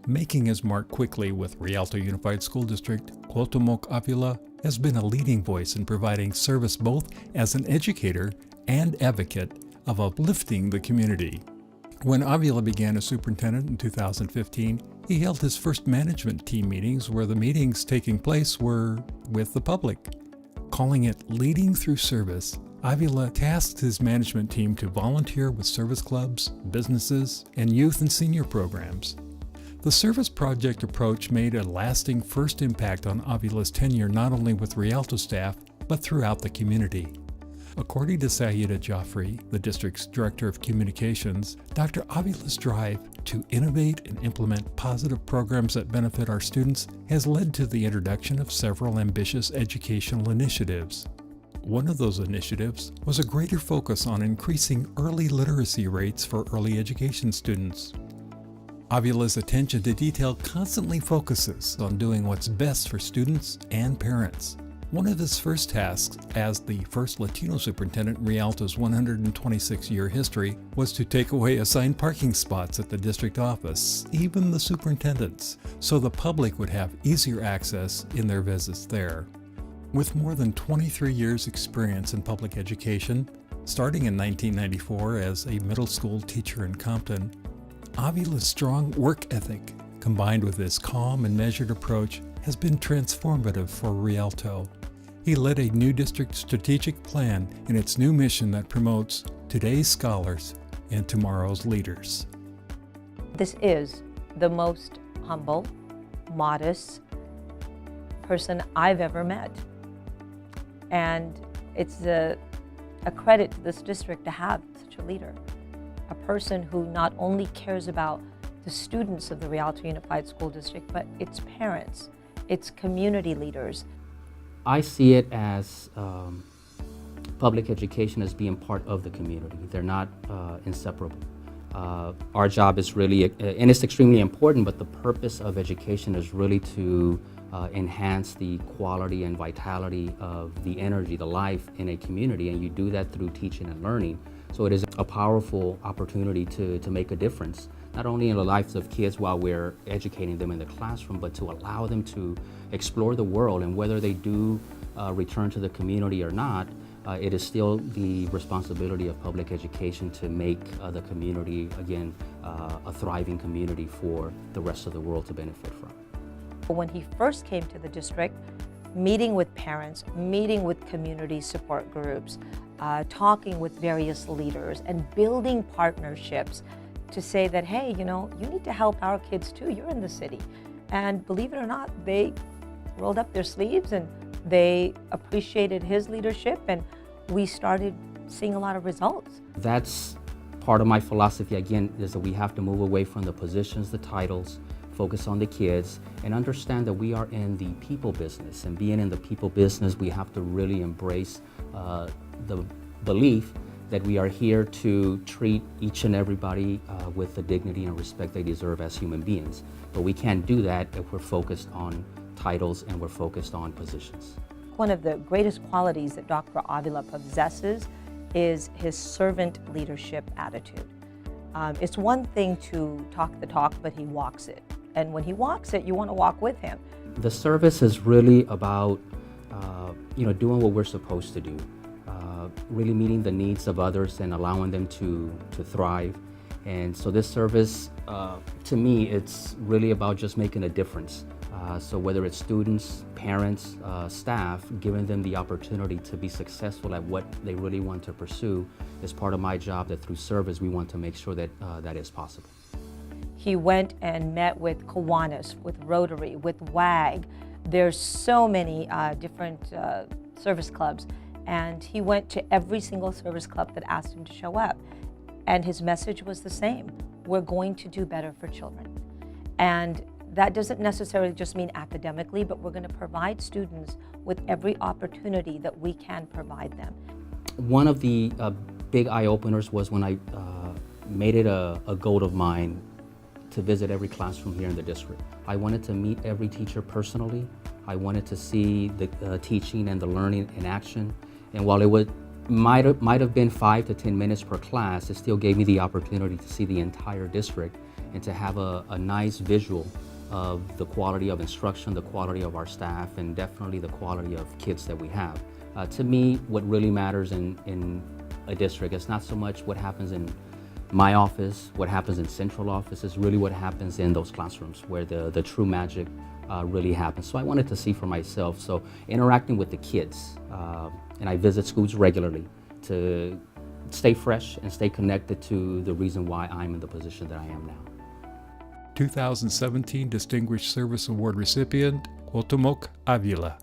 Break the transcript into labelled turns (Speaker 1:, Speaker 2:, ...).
Speaker 1: Making his mark quickly with Rialto Unified School District, Cuauhtémoc Avila has been a leading voice in providing service both as an educator and advocate of uplifting the community. When Avila began as superintendent in 2015, he held his first management team meetings where the meetings taking place were with the public. Calling it Leading Through Service, Avila tasked his management team to volunteer with service clubs, businesses, and youth and senior programs. The service project approach made a lasting first impact on Avila's tenure not only with Rialto staff, but throughout the community. According to Sayida Jaffrey, the district's director of communications, Dr. Avila's drive to innovate and implement positive programs that benefit our students has led to the introduction of several ambitious educational initiatives. One of those initiatives was a greater focus on increasing early literacy rates for early education students. Avila's attention to detail constantly focuses on doing what's best for students and parents. One of his first tasks as the first Latino superintendent in Rialto's 126-year history was to take away assigned parking spots at the district office, even the superintendent's, so the public would have easier access in their visits there. With more than 23 years' experience in public education, starting in 1994 as a middle school teacher in Compton, Avila's strong work ethic, combined with his calm and measured approach, has been transformative for Rialto. He led a new district strategic plan in its new mission that promotes today's scholars and tomorrow's leaders.
Speaker 2: This is the most humble, modest person I've ever met. And it's a credit to this district to have such a leader. A person who not only cares about the students of the Rialto Unified School District, but its parents, its community leaders.
Speaker 3: I see it as public education as being part of the community. They're not inseparable. Our job is really, and it's extremely important, but the purpose of education is really to enhance the quality and vitality of the energy, the life in a community, and you do that through teaching and learning. So it is a powerful opportunity to make a difference, not only in the lives of kids while we're educating them in the classroom, but to allow them to explore the world. And whether they do return to the community or not, it is still the responsibility of public education to make the community, again, a thriving community for the rest of the world to benefit from.
Speaker 2: When he first came to the district, meeting with parents, meeting with community support groups, talking with various leaders and building partnerships to say that, hey, you know, you need to help our kids too, you're in the city. And believe it or not, they rolled up their sleeves and they appreciated his leadership, and we started seeing a lot of results.
Speaker 3: That's part of my philosophy, again, is that we have to move away from the positions, the titles, focus on the kids, and understand that we are in the people business. And being in the people business, we have to really embrace the belief that we are here to treat each and everybody with the dignity and respect they deserve as human beings. But we can't do that if we're focused on titles and we're focused on positions.
Speaker 2: One of the greatest qualities that Dr. Avila possesses is his servant leadership attitude. It's one thing to talk the talk, but he walks it. And when he walks it, you want to walk with him.
Speaker 3: The service is really about doing what we're supposed to do. Really meeting the needs of others and allowing them to thrive. And so this service, to me, it's really about just making a difference. So whether it's students, parents, staff, giving them the opportunity to be successful at what they really want to pursue is part of my job, that through service we want to make sure that that is possible.
Speaker 2: He went and met with Kiwanis, with Rotary, with WAG. There's so many different service clubs. And he went to every single service club that asked him to show up. And his message was the same. We're going to do better for children. And that doesn't necessarily just mean academically, but we're going to provide students with every opportunity that we can provide them.
Speaker 3: One of the big eye-openers was when I made it a goal of mine to visit every classroom here in the district. I wanted to meet every teacher personally. I wanted to see the teaching and the learning in action. And while it might have been 5 to 10 minutes per class, it still gave me the opportunity to see the entire district and to have a nice visual of the quality of instruction, the quality of our staff, and definitely the quality of kids that we have. To me, what really matters in a district is not so much what happens in my office, what happens in central office, is really what happens in those classrooms where the true magic really happens. So I wanted to see for myself. So interacting with the kids, and I visit schools regularly to stay fresh and stay connected to the reason why I'm in the position that I am now.
Speaker 1: 2017 Distinguished Service Award recipient, Cuauhtémoc Avila.